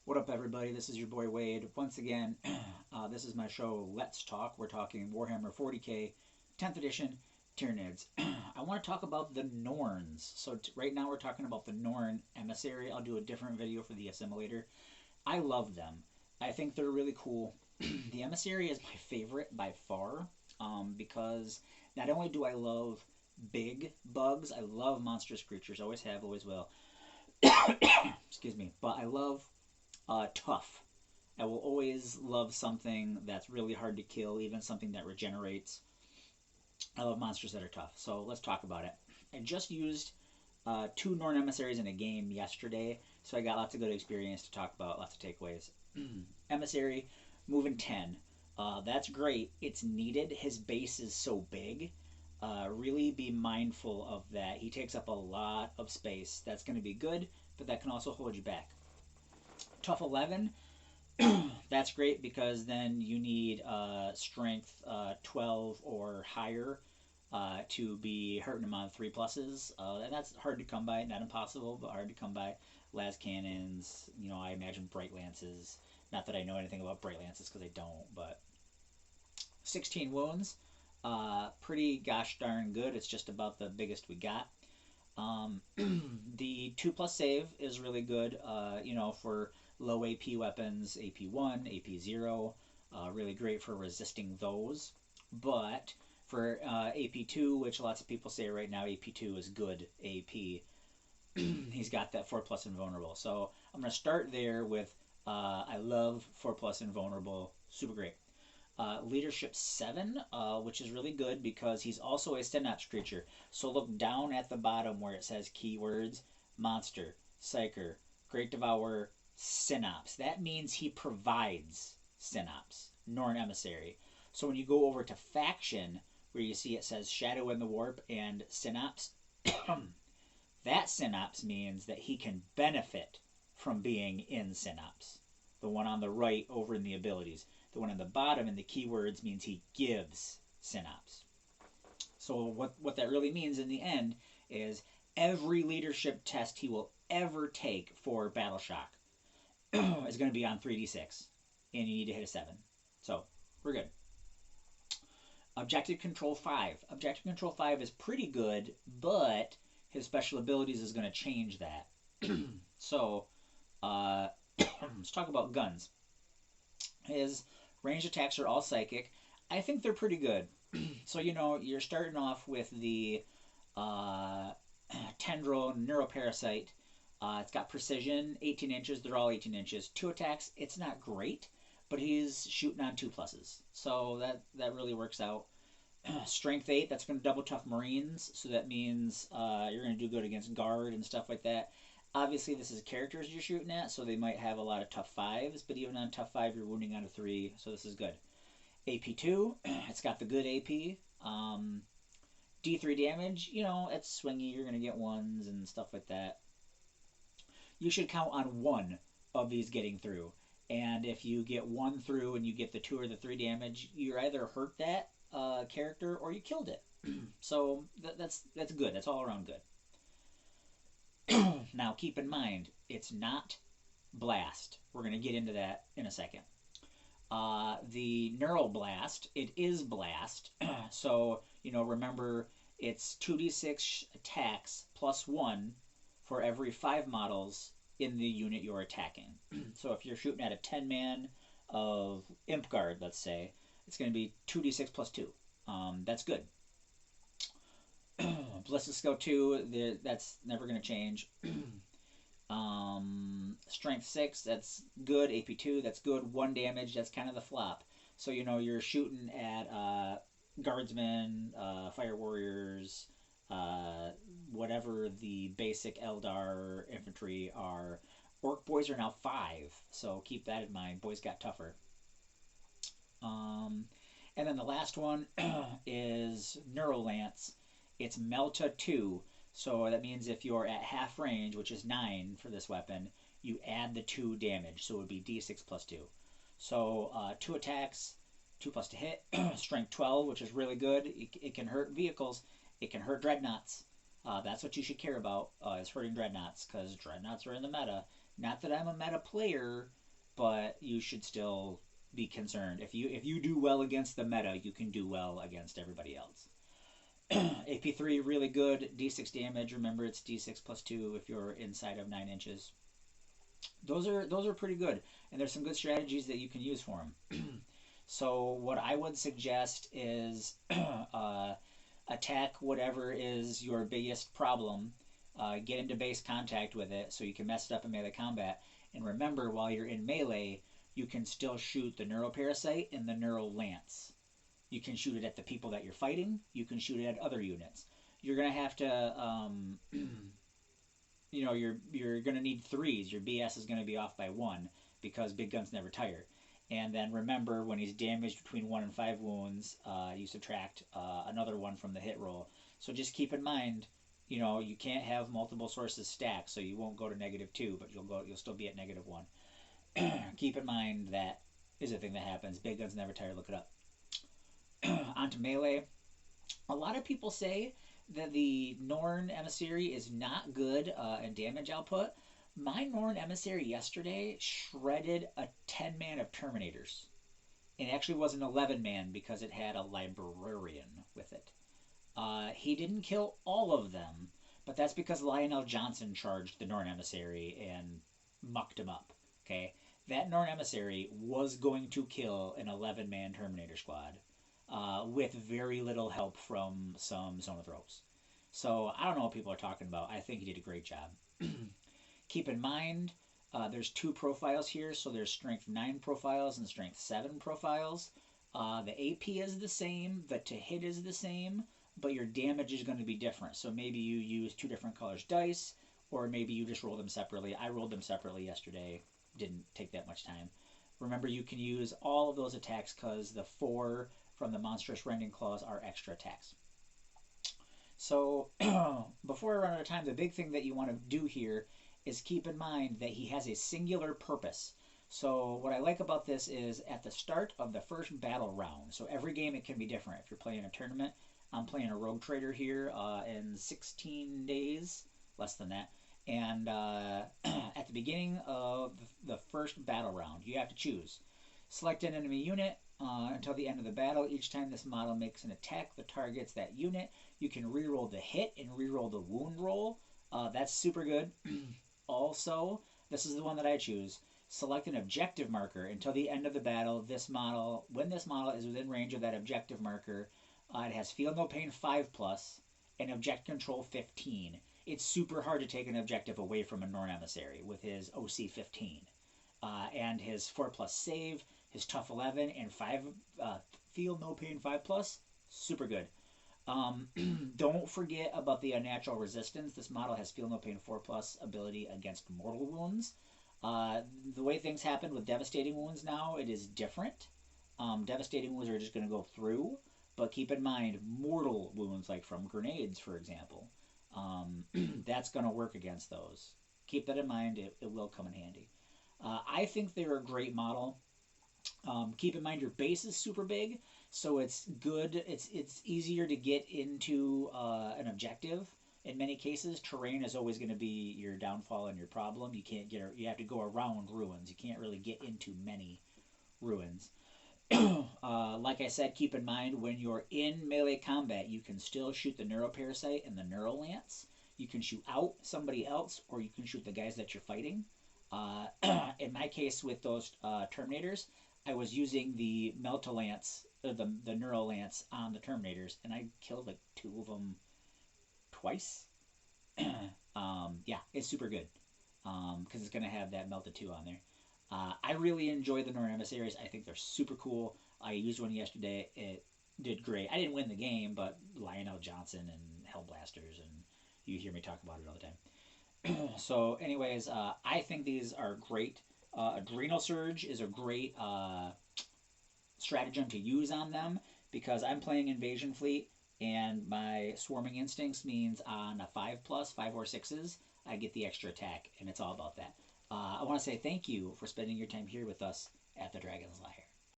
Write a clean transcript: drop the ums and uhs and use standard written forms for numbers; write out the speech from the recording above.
What up, everybody? This is your boy Wade. Once again, this is my show, Let's Talk. We're talking Warhammer 40k, 10th edition, Tyranids. I want to talk about the Norns. So right now we're talking about the Norn Emissary. I'll do a different video for the assimilator. I love them. I think they're really cool. The Emissary is my favorite by far, because not only do I love big bugs, I love monstrous creatures. Always have, always will. Excuse me. But I love tough. I will always love something that's really hard to kill, even something that regenerates. I love monsters that are tough. So let's talk about it. I just used 2 Norn Emissaries in a game yesterday, so I got lots of good experience to talk about, lots of takeaways. Emissary, moving 10. That's great. It's needed. His base is so big. Really be mindful of that. He takes up a lot of space. That's going to be good, but that can also hold you back. Tough 11, that's great because then you need strength 12 or higher to be hurting him on 3+. And that's hard to come by, not impossible, but hard to come by. Las cannons, I imagine bright lances. Not that I know anything about bright lances because I don't, but 16 wounds, pretty gosh darn good. It's just about the biggest we got. The 2+ save is really good, for low AP weapons, AP1, AP0, really great for resisting those. But for AP2, which lots of people say right now AP2 is good AP, he's got that 4+ invulnerable. So I'm going to start there with I love 4+ invulnerable, super great. Leadership 7, which is really good because he's also a synapse creature. So look down at the bottom where it says keywords, monster, psyker, great devourer, synapse. That means he provides synapse, Norn Emissary. So when you go over to faction, where you see it says shadow in the warp and synapse, that synapse means that he can benefit from being in synapse. The one on the right over in the abilities. The one on the bottom in the keywords means he gives synapse. So what that really means in the end is every leadership test he will ever take for Battle Shock is going to be on 3d6, and you need to hit a 7. So we're good. Objective Control 5. Objective Control 5 is pretty good, but his special abilities is going to change that. So let's talk about guns. His ranged attacks are all psychic. I think they're pretty good. So, you're starting off with the Tendril Neuroparasite. It's got precision, 18 inches. They're all 18 inches. 2 attacks. It's not great, but he's shooting on 2+. So that really works out. Strength 8. That's going to double tough Marines. So that means you're going to do good against guard and stuff like that. Obviously, this is characters you're shooting at, so they might have a lot of tough 5s, but even on tough 5, you're wounding on a 3, so this is good. AP2, it's got the good AP. D3 damage, it's swingy, you're going to get 1s and stuff like that. You should count on 1 of these getting through, and if you get 1 through and you get the 2 or the 3 damage, you either hurt that character or you killed it. So that's good, that's all around good. Now, keep in mind, it's not blast. We're going to get into that in a second. The neural blast, it is blast. So, remember, it's 2d6 attacks plus 1 for every 5 models in the unit you're attacking. So if you're shooting at a 10-man of Imp Guard, let's say, it's going to be 2d6 plus 2. That's good. Ballistic Skill 2, that's never going to change. Strength 6, that's good. AP 2, that's good. 1 damage, that's kind of the flop. So, you're shooting at guardsmen, fire warriors, whatever the basic Eldar infantry are. Orc boys are now 5, so keep that in mind. Boys got tougher. And then the last one is Neurolance. It's Melta 2, so that means if you're at half range, which is 9 for this weapon, you add the 2 damage, so it would be d6 plus 2. So 2 attacks, 2+ to hit, strength 12, which is really good. It can hurt vehicles, it can hurt dreadnoughts. That's what you should care about, is hurting dreadnoughts, because dreadnoughts are in the meta. Not that I'm a meta player, but you should still be concerned. If you do well against the meta, you can do well against everybody else. AP3 really good. D6 damage. Remember, it's D6 plus 2 if you're inside of 9 inches. Those are pretty good, and there's some good strategies that you can use for them. So what I would suggest is attack whatever is your biggest problem. Get into base contact with it so you can mess it up in melee combat. And remember, while you're in melee, you can still shoot the neuroparasite and the neural lance. You can shoot it at the people that you're fighting. You can shoot it at other units. You're gonna have to, you know, you're gonna need 3s. Your BS is gonna be off by 1 because big guns never tire. And then remember, when he's damaged between 1 and 5 wounds, you subtract another 1 from the hit roll. So just keep in mind, you know, you can't have multiple sources stacked, so you won't go to -2, but you'll still be at -1. Keep in mind that is a thing that happens. Big guns never tire. Look it up. Onto melee. A lot of people say that the Norn Emissary is not good in damage output. My Norn Emissary yesterday shredded a 10-man of Terminators. It actually was an 11-man because it had a Librarian with it. He didn't kill all of them, but that's because Lionel Johnson charged the Norn Emissary and mucked him up. Okay, that Norn Emissary was going to kill an 11-man Terminator squad with very little help from some Zonothropes. So I don't know what people are talking about. I think he did a great job. Keep in mind, there's 2 profiles here, so there's Strength 9 profiles and Strength 7 profiles. The AP is the same, the to hit is the same, but your damage is going to be different. So maybe you use 2 different colors dice, or maybe you just roll them separately. I rolled them separately yesterday. Didn't take that much time. Remember, you can use all of those attacks because the 4 from the Monstrous Rending Claws are extra attacks. So before I run out of time, the big thing that you want to do here is keep in mind that he has a singular purpose. So what I like about this is at the start of the first battle round, so every game it can be different. If you're playing a tournament, I'm playing a Rogue Trader here in 16 days, less than that. And at the beginning of the first battle round, you have to choose. Select an enemy unit until the end of the battle. Each time this model makes an attack that targets that unit, you can reroll the hit and reroll the wound roll. That's super good. Also, this is the one that I choose. Select an objective marker until the end of the battle. When this model is within range of that objective marker, it has Feel No Pain 5+, and Object Control 15. It's super hard to take an objective away from a Norn Emissary with his OC 15. And his 4+ save, his Tough 11, and Feel No Pain 5+, super good. Don't forget about the unnatural resistance. This model has Feel No Pain 4+ ability against mortal wounds. The way things happen with devastating wounds now, it is different. Devastating wounds are just going to go through, but keep in mind mortal wounds, like from grenades, for example, that's going to work against those. Keep that in mind. It will come in handy. I think they're a great model. Keep in mind your base is super big, so it's good. It's easier to get into an objective. In many cases, terrain is always going to be your downfall and your problem. You have to go around ruins. You can't really get into many ruins. Like I said, keep in mind when you're in melee combat, you can still shoot the neuroparasite and the neural lance. You can shoot out somebody else, or you can shoot the guys that you're fighting. In my case with those Terminators, I was using the Meltalance, the Neural Lance on the Terminators, and I killed like 2 of them twice. Yeah, it's super good because it's going to have that Melta 2 on there. I really enjoy the Norn Emissaries. I think they're super cool. I used one yesterday. It did great. I didn't win the game, but Lionel Johnson and Hellblasters, and you hear me talk about it all the time. So anyways, I think these are great. Adrenal Surge is a great stratagem to use on them because I'm playing Invasion Fleet and my Swarming Instincts means on a 5+, 5 or 6s, I get the extra attack, and it's all about that. I want to say thank you for spending your time here with us at the Dragon's Lair.